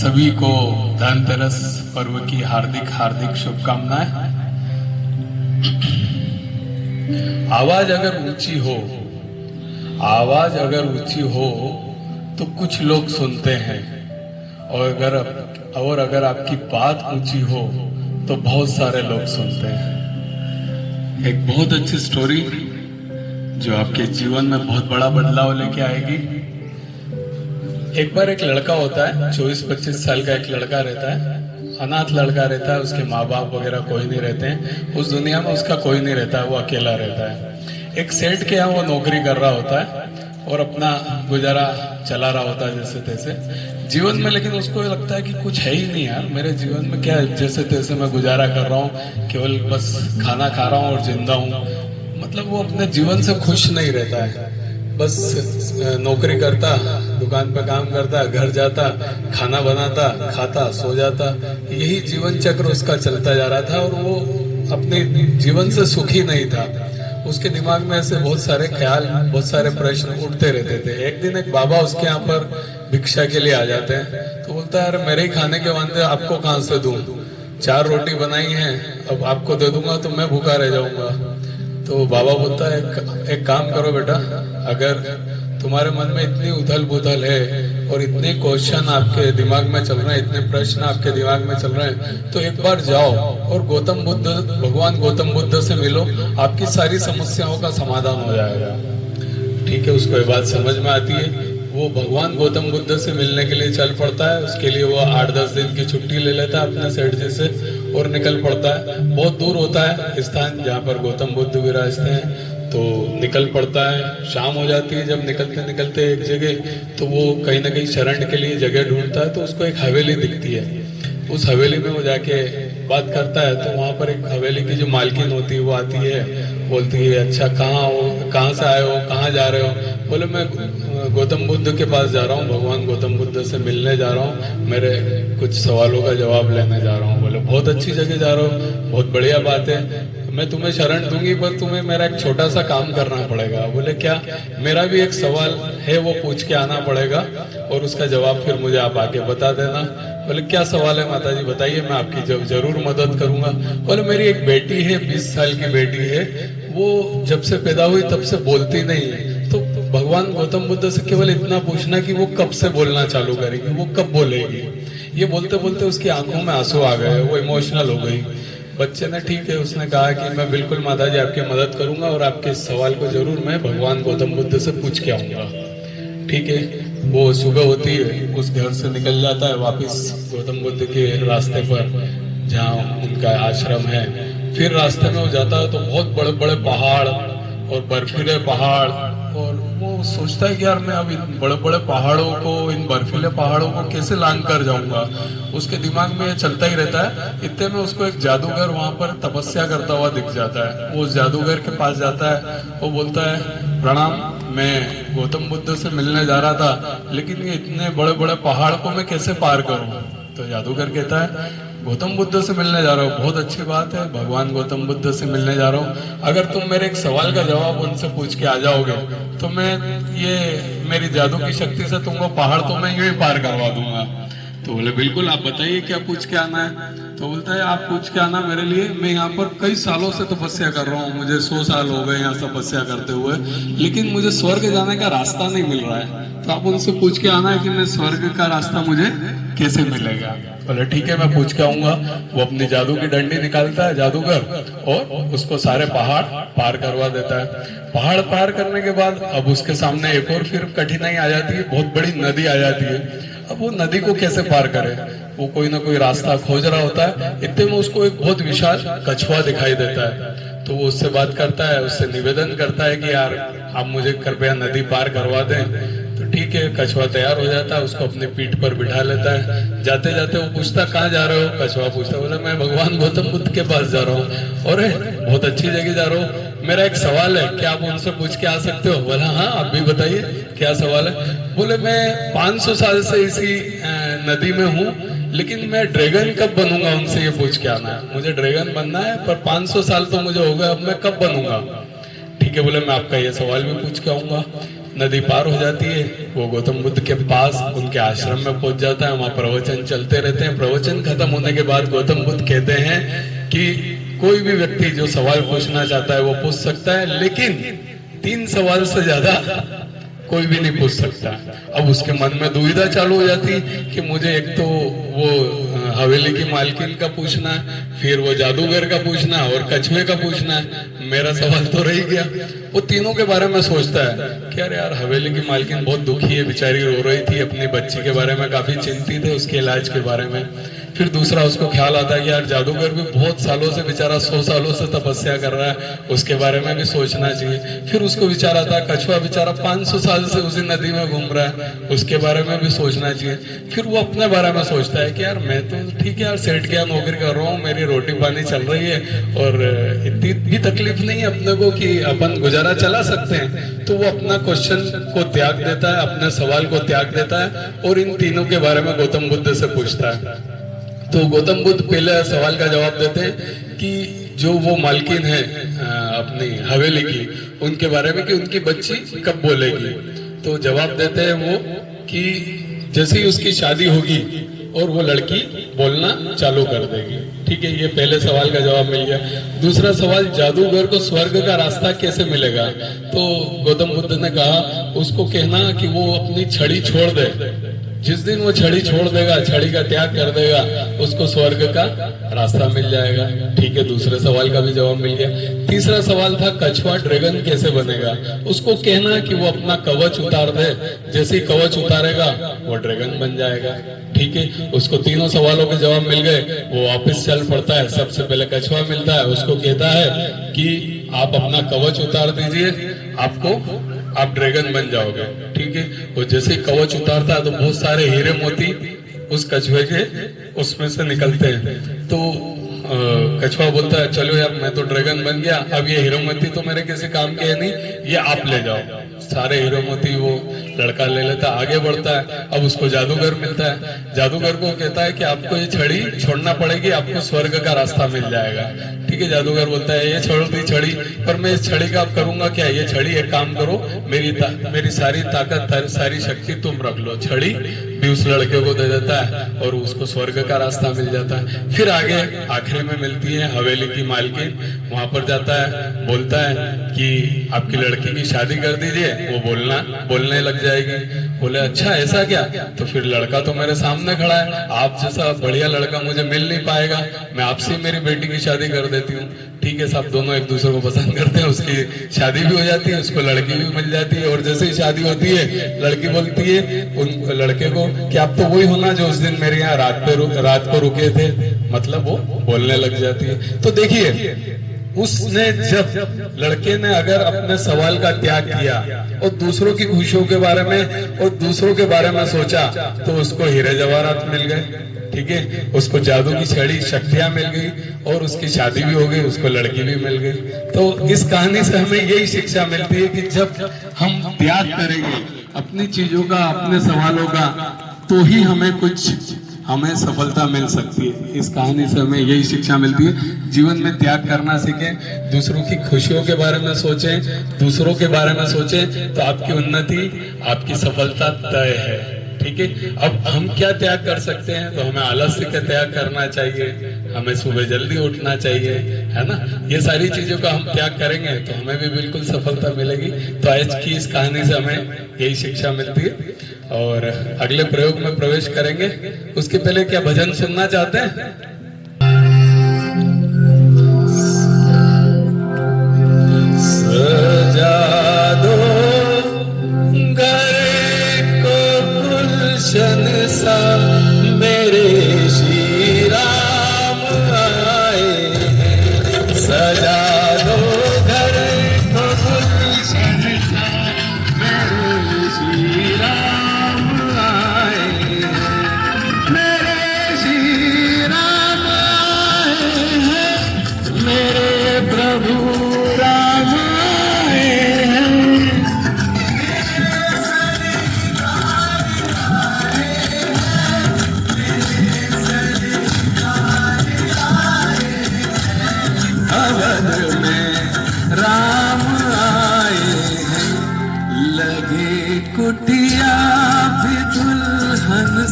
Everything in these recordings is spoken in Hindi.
सभी को धनतेरस पर्व की हार्दिक हार्दिक शुभकामनाएं। आवाज अगर ऊंची हो, आवाज अगर ऊंची हो तो कुछ लोग सुनते हैं, और अगर आपकी बात ऊंची हो तो बहुत सारे लोग सुनते हैं। एक बहुत अच्छी स्टोरी जो आपके जीवन में बहुत बड़ा बदलाव लेके आएगी। एक बार एक लड़का होता है, 24-25 साल का एक लड़का रहता है, अनाथ लड़का रहता है, उसके माँ बाप वगैरह कोई नहीं रहते हैं, उस दुनिया में उसका कोई नहीं रहता है, वो अकेला रहता है। एक सेठ के यहाँ वो नौकरी कर रहा होता है और अपना गुजारा चला रहा होता है जैसे तैसे जीवन में। लेकिन उसको लगता है कि कुछ है ही नहीं यार मेरे जीवन में, क्या जैसे तैसे मैं गुजारा कर रहा हूँ, केवल बस खाना खा रहा हूँ और जिंदा हूँ। मतलब वो अपने जीवन से खुश नहीं रहता है, बस नौकरी करता, दुकान पे काम करता, घर जाता, खाना बनाता, खाता, सो जाता, यही जीवन चक्र उसका चलता जा रहा था और वो अपने जीवन से सुखी नहीं था। उसके दिमाग में ऐसे बहुत सारे ख्याल, बहुत सारे प्रश्न उठते रहते थे। एक दिन एक बाबा उसके यहाँ पर भिक्षा के लिए आ जाते हैं, तो बोलता है अरे मेरे ही खाने के वास्ते आपको कहाँ से दूं, 4 रोटी बनाई है, अब आपको दे दूंगा तो मैं भूखा रह जाऊंगा। तो बाबा बोलता है एक काम करो बेटा, अगर तुम्हारे मन में इतनी उथल पुथल है और इतने क्वेश्चन आपके दिमाग में चल रहे हैं, इतने प्रश्न आपके दिमाग में चल रहे हैं, तो एक बार जाओ और भगवान गौतम बुद्ध से मिलो, आपकी सारी समस्याओं का समाधान हो जाएगा। ठीक है, उसको ये बात समझ में आती है। वो भगवान गौतम बुद्ध से मिलने के लिए चल पड़ता है। उसके लिए वो 8-10 दिन की छुट्टी ले लेता है अपने सेठ जी से और निकल पड़ता है। बहुत दूर होता है स्थान जहाँ पर गौतम बुद्ध विराजते हैं, तो निकल पड़ता है। शाम हो जाती है जब निकलते निकलते एक जगह, तो वो कहीं ना कहीं शरण के लिए जगह ढूंढता है, तो उसको एक हवेली दिखती है। उस हवेली में वो जाके बात करता है, तो वहाँ पर एक हवेली की जो मालकिन होती है वो आती है, बोलती है अच्छा कहाँ हो, कहाँ से आए हो, कहाँ जा रहे हो? बोले मैं गौतम बुद्ध के पास जा रहा हूँ, भगवान गौतम बुद्ध से मिलने जा रहा हूँ, मेरे कुछ सवालों का जवाब लेने जा रहा हूँ। बोले बहुत अच्छी जगह जा रहा हूँ, बहुत बढ़िया बात है, मैं तुम्हें शरण दूंगी, पर तुम्हें मेरा एक छोटा सा काम करना पड़ेगा। बोले क्या? मेरा भी एक सवाल है, वो पूछ के आना पड़ेगा और उसका जवाब फिर मुझे आप आके बता देना। बोले क्या सवाल है माता जी, बताइए, मैं आपकी जरूर मदद करूंगा। बोले मेरी एक बेटी है, 20 साल की बेटी है, वो जब से पैदा हुई तब से बोलती नहीं है, तो भगवान गौतम बुद्ध से केवल इतना पूछना कि वो कब से बोलना चालू करेगी, वो कब बोलेगी। ये बोलते बोलते उसकी आंखों में आंसू आ गए, वो इमोशनल हो गई। बच्चे ने ठीक है, उसने कहा कि मैं बिल्कुल माता जी आपकी मदद करूंगा और आपके इस सवाल को जरूर मैं भगवान गौतम बुद्ध से पूछ के आऊंगा। ठीक है, वो सुबह होती है, उस घर से निकल जाता है वापस गौतम बुद्ध के रास्ते पर जहाँ उनका आश्रम है। फिर रास्ते में वो जाता है तो बहुत बड़े बड़े पहाड़ और बर्फीले पहाड़, और वो सोचता है कि यार मैं अब इन बड़े बड़े पहाड़ों को, इन बर्फीले पहाड़ों को कैसे लांग कर जाऊंगा। उसके दिमाग में ये चलता ही रहता है। इतने में उसको एक जादूगर वहां पर तपस्या करता हुआ दिख जाता है। वो उस जादूगर के पास जाता है, वो बोलता है प्रणाम, मैं गौतम बुद्ध से मिलने जा रहा था, लेकिन ये इतने बड़े बड़े पहाड़ को मैं कैसे पार करूं? तो जादूगर कहता है गौतम बुद्ध से मिलने जा रहा हूँ, बहुत अच्छी बात है, भगवान गौतम बुद्ध से मिलने जा रहा हूँ, अगर तुम मेरे एक सवाल का जवाब उनसे पूछ के आ जाओगे तो मैं ये मेरी जादू की शक्ति से तुमको पहाड़ तो मैं यूं ही पार करवा दूंगा। तो बोले बिल्कुल, आप बताइए क्या पूछ के आना है। तो बोलता है आप पूछ के आना मेरे लिए, मैं यहाँ पर कई सालों से तपस्या कर रहा हूँ, मुझे 100 साल हो गए यहाँ तपस्या करते हुए, लेकिन मुझे स्वर्ग जाने का रास्ता नहीं मिल रहा है। तो आप उनसे पूछ के आना है कि मैं स्वर्ग का रास्ता मुझे कैसे मिलेगा। बोले ठीक है, मैं पूछ के आऊंगा। वो अपनी जादू की डंडी निकालता है जादूगर और उसको सारे पहाड़ पार करवा देता है। पहाड़ पार करने के बाद अब उसके सामने एक और फिर कठिनाई आ जाती है, बहुत बड़ी नदी आ जाती है। अब वो नदी को कैसे पार करे, वो कोई ना कोई रास्ता खोज रहा होता है। इतने में उसको एक बहुत विशाल कछुआ दिखाई देता है, तो वो उससे बात करता है, उससे निवेदन करता है कि यार आप मुझे कृपया नदी पार करवा दें। तो ठीक है, कछुआ तैयार हो जाता है, उसको अपनी पीठ पर बिठा लेता है। जाते जाते वो पूछता कहाँ जा रहे हो? कछुआ पूछता, बोला मैं भगवान गौतम बुद्ध के पास जा रहा हूँ। और बहुत अच्छी जगह जा रहा हूँ, मेरा एक सवाल है, क्या आप उनसे पूछ के आ सकते हो? बोला हाँ, आप भी बताइए क्या सवाल है। बोले मैं 500 साल से इसी नदी में हूँ, लेकिन मैं ड्रैगन कब बनूंगा, उनसे ये पूछ के आना है। मुझे ड्रैगन बनना है, पर 500 साल तो मुझे हो गए, अब मैं कब बनूंगा? ठीक है, बोले मैं आपका ये सवाल भी पूछ के आऊंगा। नदी पार हो जाती है, वो गौतम बुद्ध के पास उनके आश्रम में पहुंच जाता है। वहां प्रवचन चलते रहते हैं। प्रवचन खत्म होने के बाद गौतम बुद्ध कहते हैं कि कोई भी व्यक्ति जो सवाल पूछना चाहता है वो पूछ सकता है, लेकिन 3 सवाल से ज्यादा कोई भी नहीं पूछ सकता। अब उसके मन में दुविधा चालू हो जाती कि मुझे एक तो वो हवेली की मालकिन का पूछना है, फिर वो जादूगर का पूछना है और कछुए का पूछना है, मेरा सवाल तो रह गया। वो तीनों के बारे में सोचता है कि अरे यार, हवेली की मालकिन बहुत दुखी है, बेचारी रो रही थी, अपनी बच्ची के बारे में काफी चिंतित है, उसके इलाज के बारे में। फिर दूसरा उसको ख्याल आता है कि यार जादूगर भी बहुत सालों से, बेचारा 100 सालों से तपस्या कर रहा है, उसके बारे में भी सोचना चाहिए। फिर उसको विचार आता है कछुआ बेचारा 500 साल से उसी नदी में घूम रहा है, उसके बारे में भी सोचना चाहिए। फिर वो अपने बारे में सोचता है कि यार मैं तो ठीक है यार, सेठ के यहाँ नौकरी कर रहा हूँ, मेरी रोटी पानी चल रही है और इतनी भी तकलीफ नहीं है अपने को कि अपन गुजारा चला सकते हैं। तो वो अपना क्वेश्चन को त्याग देता है, अपने सवाल को त्याग देता है और इन तीनों के बारे में गौतम बुद्ध से पूछता है। तो गौतम बुद्ध पहले सवाल का जवाब देते हैं कि जो वो मालकिन है अपनी हवेली की, उनके बारे में कि उनकी बच्ची कब बोलेगी। तो जवाब देते हैं वो कि जैसे ही उसकी शादी होगी और वो लड़की बोलना चालू कर देगी। ठीक है, ये पहले सवाल का जवाब मिल गया। दूसरा सवाल, जादूगर को स्वर्ग का रास्ता कैसे मिलेगा। तो गौतम बुद्ध ने कहा उसको कहना कि वो अपनी छड़ी छोड़ दे, जिस दिन वो छड़ी छोड़ देगा, छड़ी का त्याग कर देगा, उसको स्वर्ग का रास्ता मिल जाएगा। ठीक है, दूसरे सवाल का भी जवाब मिल गया। तीसरा सवाल था कछुआ ड्रैगन कैसे बनेगा। उसको कहना कि वो अपना कवच उतार दे, जैसे ही कवच उतारेगा वो ड्रैगन बन जाएगा। ठीक है, उसको तीनों सवालों के जवाब मिल गए। वो वापस चल पड़ता है। सबसे पहले कछुआ मिलता है, उसको कहता है कि आप अपना कवच उतार दीजिए, आप ड्रैगन बन जाओगे। ठीक है, वो जैसे कवच उतारता है तो बहुत सारे हीरे मोती उस कछुए के उसमें से निकलते हैं। तो कछुआ बोलता है चलो यार, मैं तो ड्रैगन बन गया, अब ये हीरो मोती तो मेरे किसी काम के है नहीं, ये आप ले जाओ। सारे हीरो मोती वो लड़का ले लेता है, आगे बढ़ता है। अब उसको जादूगर मिलता है। जादूगर को कहता है कि आपको ये छड़ी छोड़ना पड़ेगी, आपको स्वर्ग का रास्ता मिल जाएगा। ठीक है, जादूगर बोलता है ये छोड़ दी छड़ी, पर मैं इस छड़ी का अब करूंगा क्या। ये छड़ी, एक काम करो, मेरी सारी ताकत, सारी शक्ति तुम रख लो। छड़ी भी उस लड़के को दे देता है और उसको स्वर्ग का रास्ता मिल जाता है। फिर आगे आखिरी में मिलती है हवेली की मालकिन। वहां पर जाता है, बोलता है कि आपकी लड़की की शादी कर दीजिए। वो बोलने लग जाएगी। बोले अच्छा ऐसा क्या। तो फिर लड़का तो मेरे सामने खड़ा है, आप जैसा बढ़िया लड़का मुझे मिल नहीं पाएगा, मैं आपसे मेरी बेटी की शादी कर देती हूँ। ठीक है, सब दोनों एक दूसरे को पसंद करते हैं, उसकी शादी भी हो जाती है, उसको लड़की भी मिल जाती है। और जैसे ही शादी होती है, लड़की बोलती है उन लड़के को कि आप तो वही होना जो उस दिन मेरे यहाँ रात को रुके थे। मतलब वो बोलने लग जाती है। तो देखिए, उसने जब लड़के ने अगर अपने सवाल का त्याग किया और दूसरों की खुशियों के बारे में और दूसरों के बारे में सोचा, तो उसको हीरे जवाहरात मिल गए। ठीक है, उसको जादू की छड़ी शक्तियां मिल गई और उसकी शादी भी हो गई, उसको लड़की भी मिल गई। तो इस कहानी से हमें यही शिक्षा मिलती है कि जब हम त्याग करेंगे अपनी चीजों का, अपने सवालों का, तो ही हमें सफलता मिल सकती है। इस कहानी से हमें यही शिक्षा मिलती है, जीवन में त्याग करना सीखें, दूसरों की खुशियों के बारे में सोचें, दूसरों के बारे में सोचें, तो आपकी उन्नति, आपकी सफलता तय है। ठीक है, अब हम क्या त्याग कर सकते हैं। तो हमें आलस्य का त्याग करना चाहिए, हमें सुबह जल्दी उठना चाहिए, है ना। ये सारी चीजों का हम त्याग करेंगे तो हमें भी बिल्कुल सफलता मिलेगी। तो आज की इस कहानी से हमें यही शिक्षा मिलती है। और अगले प्रयोग में प्रवेश करेंगे, उसके पहले क्या भजन सुनना चाहते हैं। सजा दो सा मेरे श्री राम आए हैं। सजा दो घर को गुलशन सा मेरे श्री राम आए हैं। मेरे श्री राम आए हैं, मेरे प्रभु राम आए हैं।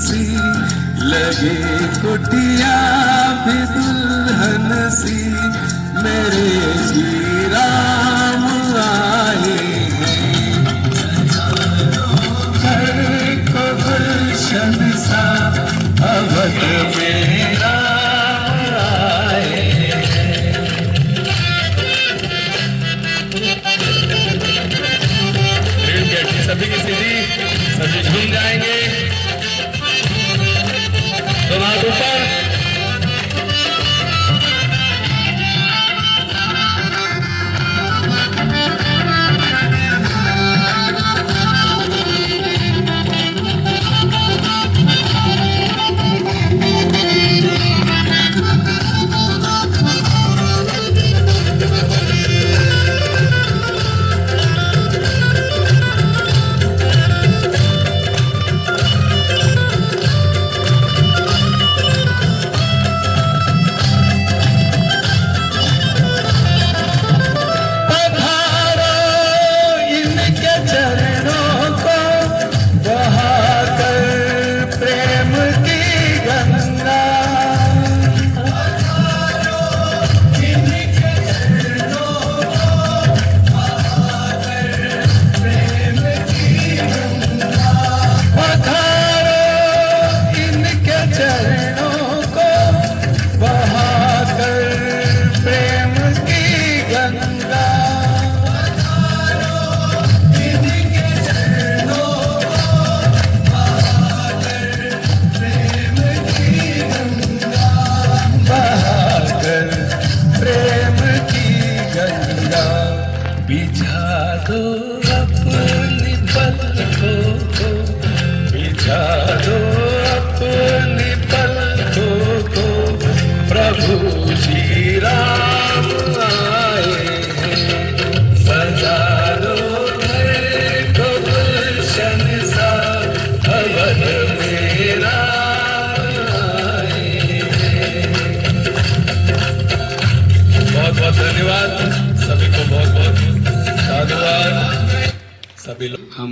सी लगी कुटिया भी दुल्हन सी मेरे श्री राम आए हैं घर को गुलशन सा अवध में राम आए सभी की सीधी सभी झूम जाएंगे दोनों हाथ ऊपर प्रभु श्री राम आए हैं सजा लो घर को गुलशन सा अवध में राम आए हैं। बहुत बहुत धन्यवाद सभी को बहुत बहुत साधुवाद सभी लोग हम